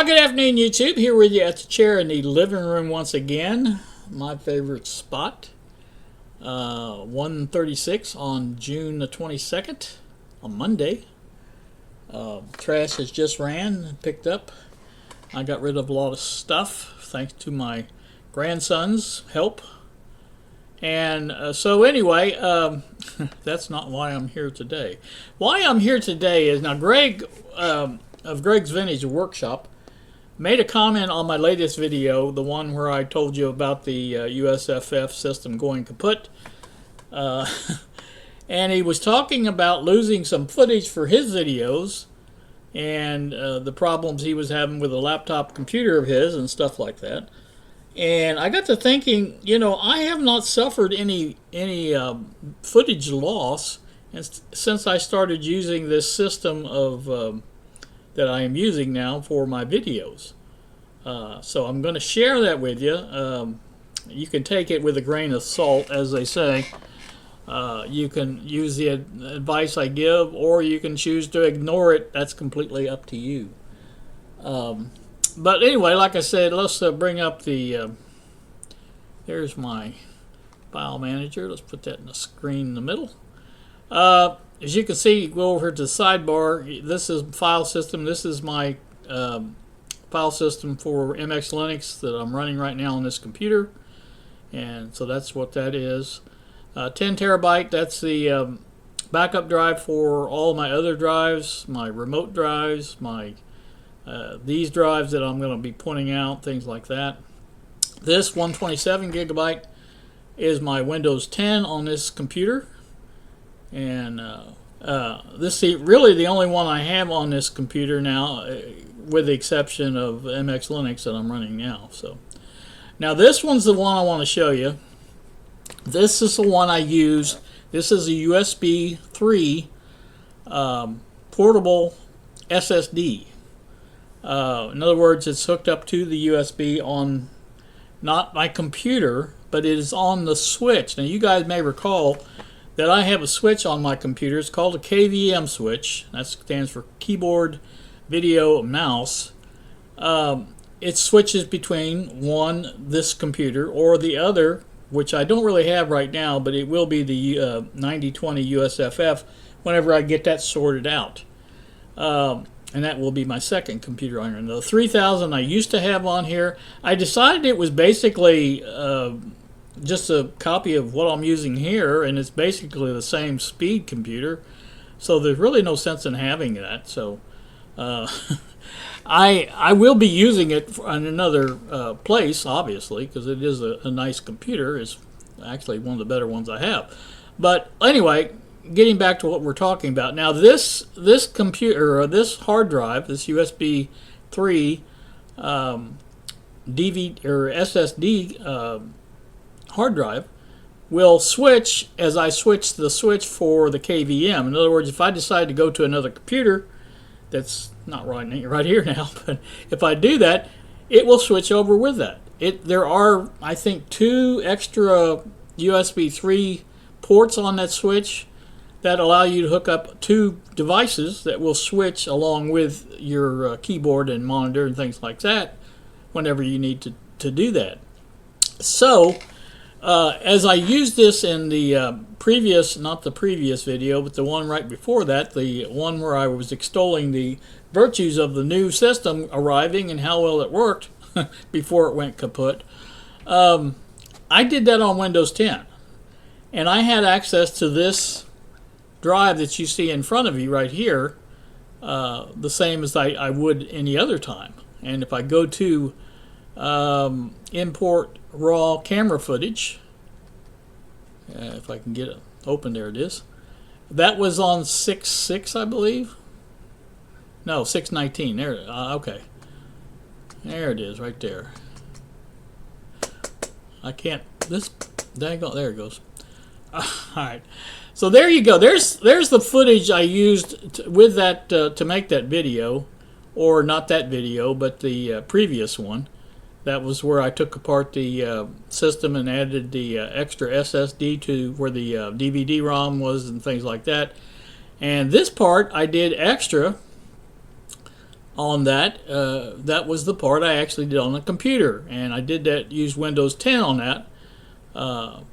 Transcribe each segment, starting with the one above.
Good afternoon, YouTube. Here with you at the chair in the living room once again. My favorite spot. 1:36 on June the 22nd, on Monday. Trash has just ran, picked up. I got rid of a lot of stuff thanks to my grandson's help. And so anyway, that's not why I'm here today. Why I'm here today is, now Greg of Greg's Vintage Workshop made a comment on my latest video, the one where I told you about the USFF system going kaput. And he was talking about losing some footage for his videos and the problems he was having with a laptop computer of his and stuff like that. And I got to thinking, you know, I have not suffered any footage loss since I started using this system of that I am using now for my videos. So I'm going to share that with you. You can take it with a grain of salt, as they say. You can use the advice I give, or you can choose to ignore it. That's completely up to you. But anyway, like I said, let's bring up the, here's my file manager. Let's put that in the screen in the middle. As you can see, go over to the sidebar. This is file system. This is my file system for MX Linux that I'm running right now on this computer. And so that's what that is. 10 terabyte, that's the backup drive for all my other drives, my remote drives, my these drives that I'm going to be pointing out, things like that. This 127 gigabyte is my Windows 10 on this computer. And this is really the only one I have on this computer now, with the exception of MX Linux that I'm running now. So now this one's the one I want to show you. This is the one I use. This is a USB 3 portable SSD. In other words, it's hooked up to the USB on not my computer, but it is on the switch. Now you guys may recall that I have a switch on my computer. It's called a KVM switch. That stands for keyboard, video, mouse. It switches between this computer or the other, which I don't really have right now, but it will be the 9020 USFF whenever I get that sorted out. And that will be my second computer on here. The 3000 I used to have on here, I decided it was basically just a copy of what I'm using here, and it's basically the same speed computer, so there's really no sense in having that. So I will be using it in another place, obviously, because it is a nice computer. It's actually one of the better ones I have. But anyway, getting back to what we're talking about now, this computer, or this hard drive, this USB 3 DVD or SSD hard drive, will switch as I switch the switch for the KVM. In other words, if I decide to go to another computer that's not right here now, but if I do that, it will switch over with that. There are, I think, 2 extra USB 3 ports on that switch that allow you to hook up 2 devices that will switch along with your keyboard and monitor and things like that whenever you need to do that. So as I used this in the previous, not the previous video, but the one right before that, the one where I was extolling the virtues of the new system arriving and how well it worked before it went kaput, I did that on Windows 10. And I had access to this drive that you see in front of you right here, the same as I would any other time. And if I go to import raw camera footage, if I can get it open, there it is. That was on 6.6, I believe. No, 6.19. There. Okay. There it is, right there. I can't. This. Dang, there it goes. All right. So there you go. There's the footage I used with that to make that video, or not that video, but the previous one. That was where I took apart the system and added the extra SSD to where the DVD-ROM was and things like that. And this part I did extra on that. That was the part I actually did on the computer, and I did that, used Windows 10 on that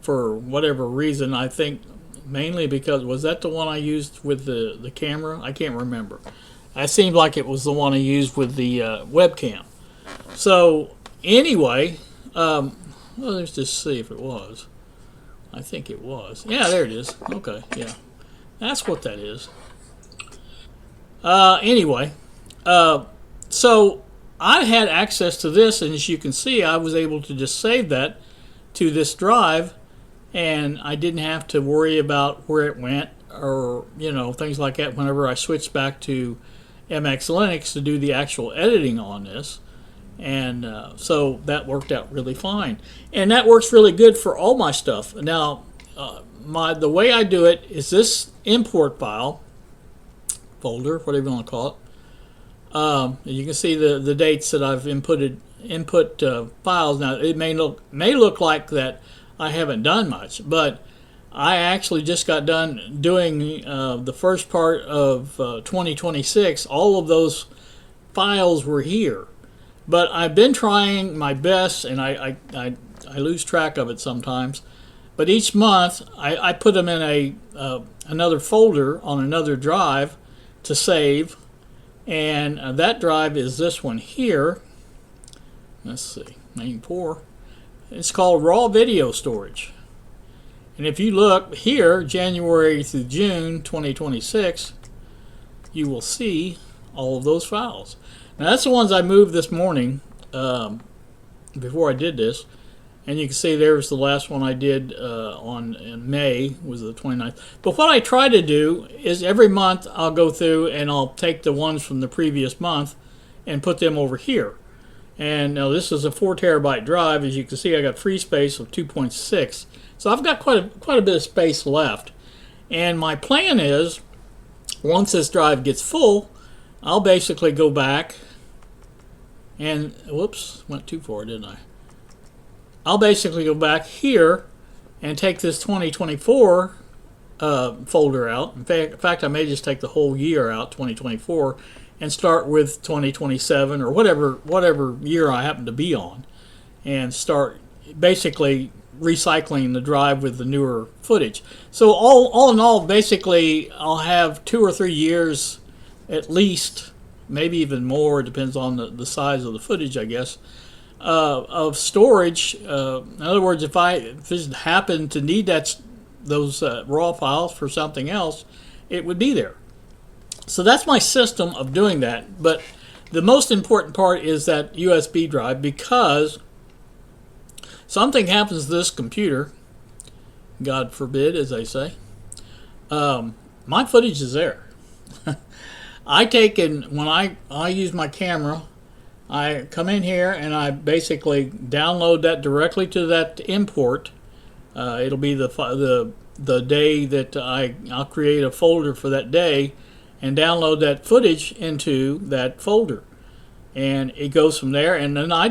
for whatever reason. I think mainly because, was that the one I used with the camera? I can't remember. It seemed like it was the one I used with the webcam. So anyway, well, let's just see if it was. I think it was. Yeah, there it is. Okay, yeah. That's what that is. Anyway, so I had access to this, and as you can see, I was able to just save that to this drive, and I didn't have to worry about where it went or, you know, things like that whenever I switched back to MX Linux to do the actual editing on this. And so that worked out really fine, and that works really good for all my stuff. Now, the way I do it is this import file folder, whatever you want to call it. You can see the dates that I've input files. Now it may look like that I haven't done much, but I actually just got done doing the first part of 2026. All of those files were here. But I've been trying my best, and I lose track of it sometimes. But each month, I put them in another folder on another drive to save. And that drive is this one here. Let's see, main 4. It's called Raw Video Storage. And if you look here, January through June 2026, you will see all of those files. Now that's the ones I moved this morning before I did this, and you can see there's the last one I did in May, was the 29th. But what I try to do is every month I'll go through and I'll take the ones from the previous month and put them over here. And now this is a 4 terabyte drive. As you can see, I got free space of 2.6, so I've got quite a bit of space left. And my plan is, once this drive gets full, I'll basically go back and, whoops, went too far, didn't I? I'll basically go back here and take this 2024 folder out. In fact, I may just take the whole year out, 2024, and start with 2027 or whatever year I happen to be on, and start basically recycling the drive with the newer footage. So all in all, basically, I'll have 2 or 3 years at least, maybe even more, it depends on the size of the footage, I guess, of storage. In other words, if this happened to need those raw files for something else, it would be there. So that's my system of doing that. But the most important part is that USB drive, because something happens to this computer, God forbid, as they say, my footage is there. When I use my camera, I come in here and I basically download that directly to that import. It'll be the day that I'll create a folder for that day and download that footage into that folder, and it goes from there. And then I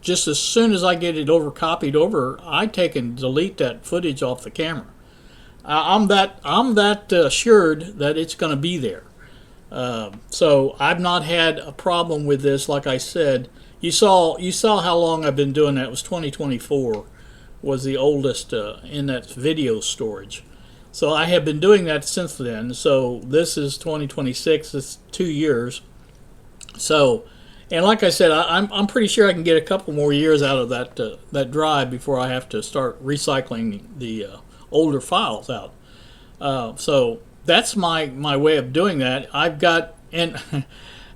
just as soon as I get it copied over, I take and delete that footage off the camera. I'm that assured that it's going to be there. So I've not had a problem with this. Like I said, you saw how long I've been doing that. It was 2024 was the oldest in that video storage. So I have been doing that since then. So this is 2026. It's 2 years. So, and like I said, I'm pretty sure I can get a couple more years out of that drive before I have to start recycling the older files out. So that's my way of doing that. I've got, and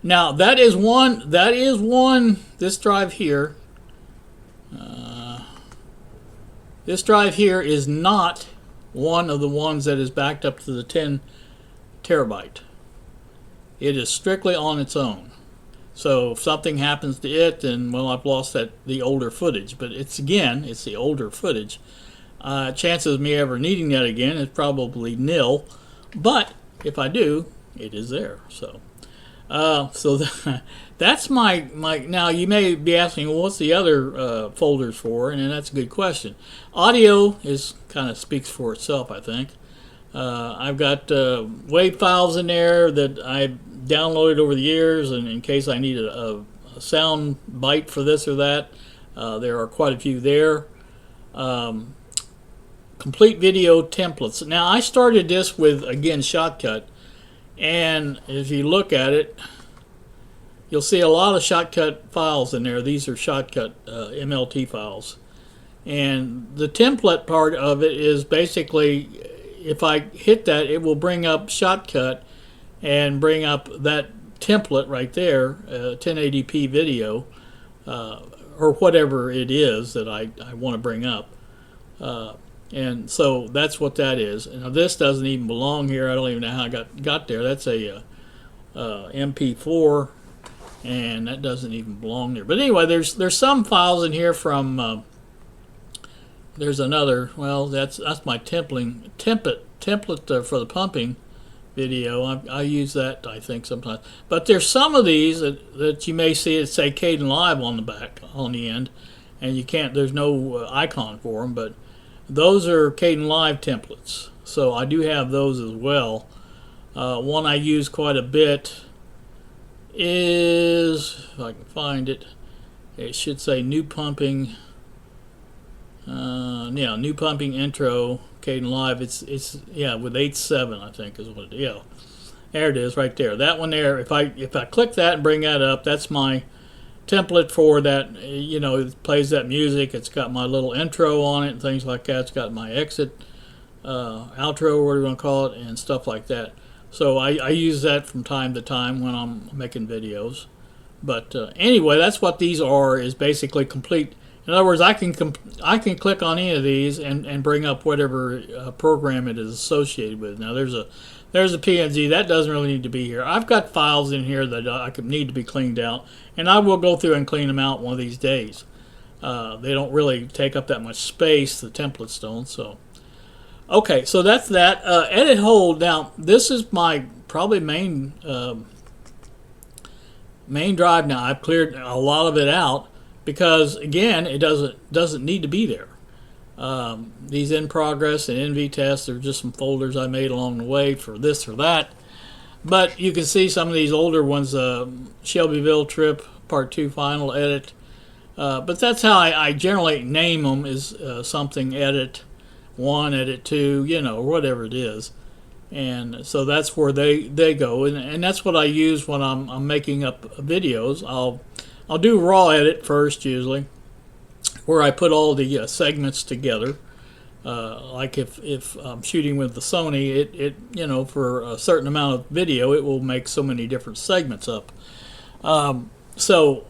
now that is one, this drive here, this drive here is not one of the ones that is backed up to the 10 terabyte. It is strictly on its own. So if something happens to it, then, well, I've lost the older footage. But it's the older footage. Chances of me ever needing that again is probably nil. But if I do, it is there. So that's my. Now you may be asking, well, what's the other folders for? And that's a good question. Audio kind of speaks for itself, I think. I've got WAV files in there that I downloaded over the years, and in case I need a sound bite for this or that, there are quite a few there. Complete video templates. Now, I started this with, again, Shotcut, and if you look at it, you'll see a lot of Shotcut files in there. These are Shotcut MLT files. And the template part of it is basically, if I hit that, it will bring up Shotcut and bring up that template right there, 1080p video, or whatever it is that I want to bring up. And so that's what that is. Now, this doesn't even belong here. I don't even know how I got there. That's a MP4, and that doesn't even belong there. But anyway, there's some files in here from. There's another. Well, that's my template for the pumping video. I use that, I think, sometimes. But there's some of these that you may see it say Kdenlive on the back, on the end, and you can't. There's no icon for them, but those are Kdenlive templates. So I do have those as well. One I use quite a bit is, if I can find it, it should say new pumping. Yeah, new pumping intro, Kdenlive. It's yeah, with 8.7, I think is what it is. Yeah, there it is right there. That one there. If I click that and bring that up, that's my template for that. You know, it plays that music. It's got my little intro on it and things like that. It's got my exit, outro, whatever you want to call it, and stuff like that. So I use that from time to time when I'm making videos. But anyway, that's what these are, is basically complete. In other words, I can click on any of these and bring up whatever program it is associated with. Now there's a PNG that doesn't really need to be here. I've got files in here that I could need to be cleaned out, and I will go through and clean them out one of these days. They don't really take up that much space. The templates don't. So okay, so that's that. Edit hold. Now this is my probably main drive. Now I've cleared a lot of it out, because again, it doesn't need to be there. These in progress and NV tests are just some folders I made along the way for this or that. But you can see some of these older ones, Shelbyville trip, part 2 final edit. But that's how I generally name them, is something edit 1, edit 2, you know, whatever it is. And so that's where they go, and that's what I use when I'm making up videos. I'll do raw edit first, usually, where I put all the segments together. Like if I'm shooting with the Sony, it you know, for a certain amount of video, it will make so many different segments up. So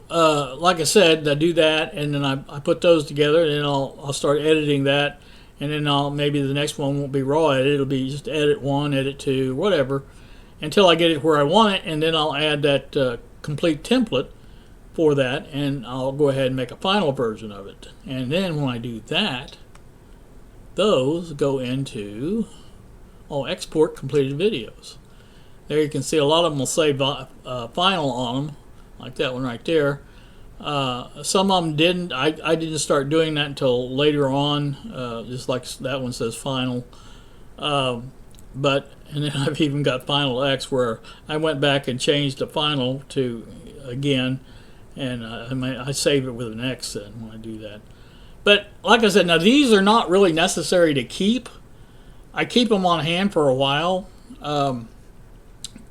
like I said, I do that, and then I put those together, and then I'll start editing that, and then maybe the next one won't be raw edit. It'll be just edit 1, edit 2, whatever, until I get it where I want it, and then I'll add that complete template for that, and I'll go ahead and make a final version of it. And then when I do that, those go into export completed videos. There you can see a lot of them will say final on them, like that one right there. Some of them didn't. I didn't start doing that until later on, just like that one says final. And then I've even got Final X, where I went back and changed the final to again. And I save it with an X then when I do that. But like I said, now these are not really necessary to keep. I keep them on hand for a while.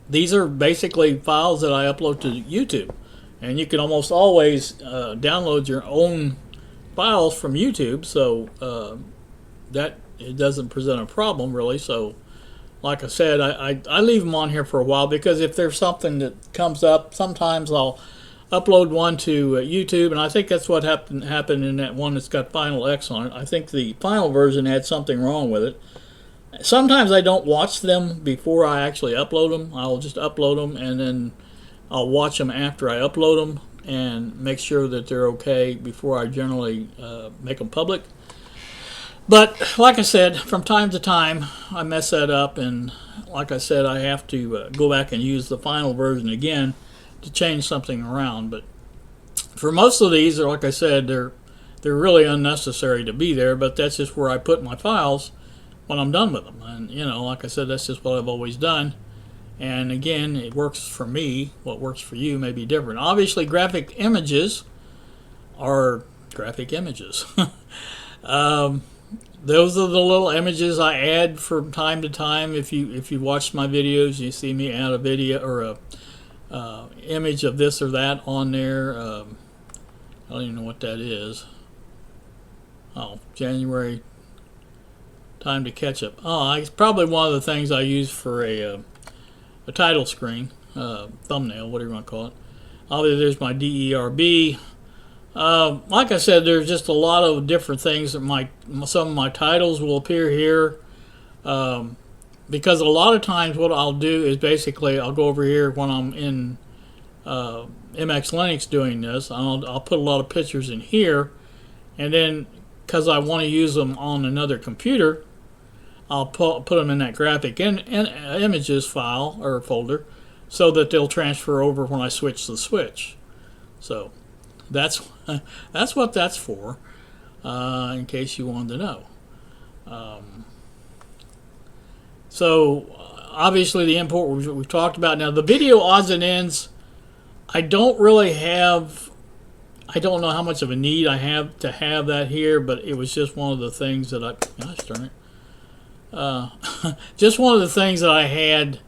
These are basically files that I upload to YouTube. And you can almost always download your own files from YouTube. So that it doesn't present a problem really. So like I said, I leave them on here for a while, because if there's something that comes up, sometimes I'll upload one to YouTube, and I think that's what happened in that one that's got Final X on it. I think the final version had something wrong with it. Sometimes I don't watch them before I actually upload them. I'll just upload them, and then I'll watch them after I upload them and make sure that they're okay before I generally make them public. But like I said, from time to time I mess that up, and like I said, I have to go back and use the final version again to change something around. But for most of these, like I said, they're really unnecessary to be there, but that's just where I put my files when I'm done with them. And you know, like I said, that's just what I've always done. And again, it works for me. What works for you may be different. Obviously, graphic images are graphic images. Those are the little images I add from time to time. If you watch my videos, you see me add a video or a image of this or that on there. I don't even know what that is. Oh, January time to catch up. Oh, it's probably one of the things I use for a title screen, thumbnail, whatever you want to call it. Obviously, there's my DERB. Like I said, there's just a lot of different things that some of my titles will appear here, because a lot of times what I'll do is basically I'll go over here when I'm in MX Linux doing this. I'll put a lot of pictures in here, and then because I want to use them on another computer, I'll put them in that graphic images file or folder, so that they'll transfer over when I switch the switch. So that's what that's for, in case you wanted to know. So obviously the import we've talked about. Now the video odds and ends, I don't know how much of a need I have to have that here, but it was just one of the things that gosh darn it. Just one of the things that I had.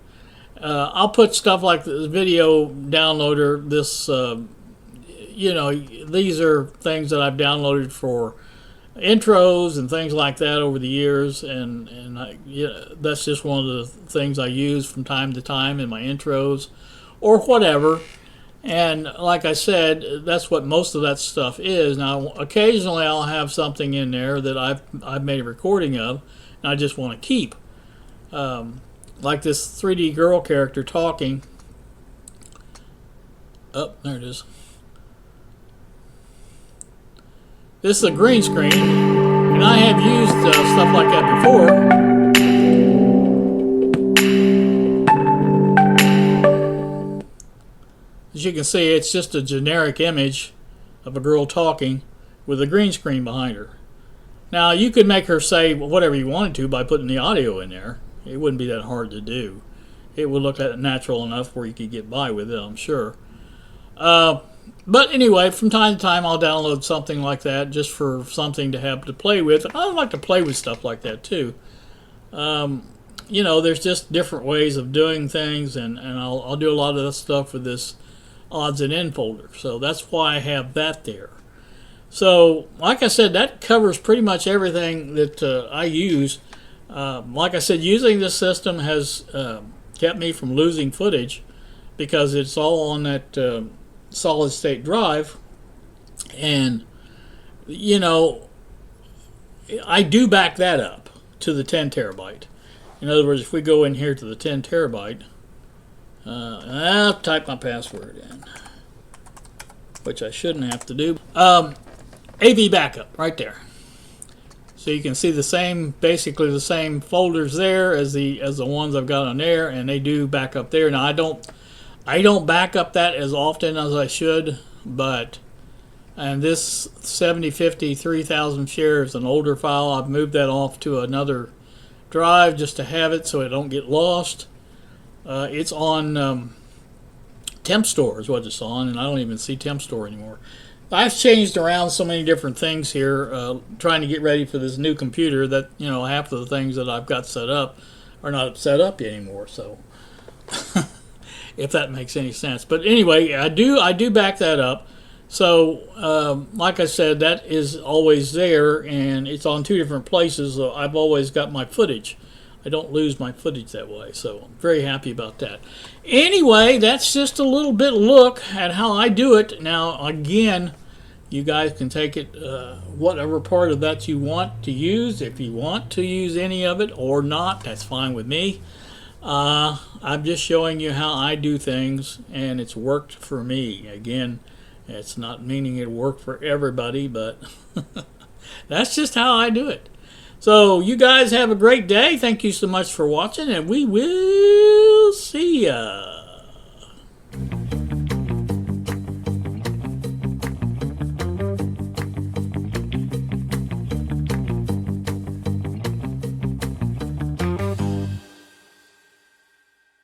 I'll put stuff like the video downloader. This, these are things that I've downloaded for intros and things like that over the years, and that's just one of the things I use from time to time in my intros or whatever. And like I said, that's what most of that stuff is. Now, occasionally I'll have something in there that I've made a recording of, and I just want to keep. Like this 3D girl character talking. Oh, there it is. This is a green screen, and I have used stuff like that before. As you can see, it's just a generic image of a girl talking with a green screen behind her. Now, you could make her say whatever you wanted to by putting the audio in there. It wouldn't be that hard to do. It would look natural enough where you could get by with it, I'm sure. But anyway, from time to time, I'll download something like that just for something to have to play with. I like to play with stuff like that, too. There's just different ways of doing things, and I'll do a lot of this stuff with this odds and end folder. So that's why I have that there. So, like I said, that covers pretty much everything that I use. Like I said, using this system has kept me from losing footage because it's all on that solid state drive. And, I do back that up to the 10 terabyte. In other words, if we go in here to the 10 terabyte, I'll type my password in, which I shouldn't have to do. AV backup right there. So you can see basically the same folders there as the ones I've got on there, and they do back up there. Now I don't back up that as often as I should, and this 7050 3000 share is an older file. I've moved that off to another drive just to have it so it don't get lost. It's on TempStore is what it's on, and I don't even see TempStore anymore. I've changed around so many different things here, trying to get ready for this new computer that, half of the things that I've got set up are not set up anymore. So, if that makes any sense. But anyway, I do back that up. So, like I said, that is always there, and it's on two different places. So I've always got my footage. I don't lose my footage that way, so I'm very happy about that. Anyway, that's just a little bit look at how I do it. Now, again, you guys can take it whatever part of that you want to use. If you want to use any of it or not, that's fine with me. I'm just showing you how I do things, and it's worked for me. Again, it's not meaning it'll work for everybody, but that's just how I do it. So you guys have a great day. Thank you so much for watching, and we will see ya.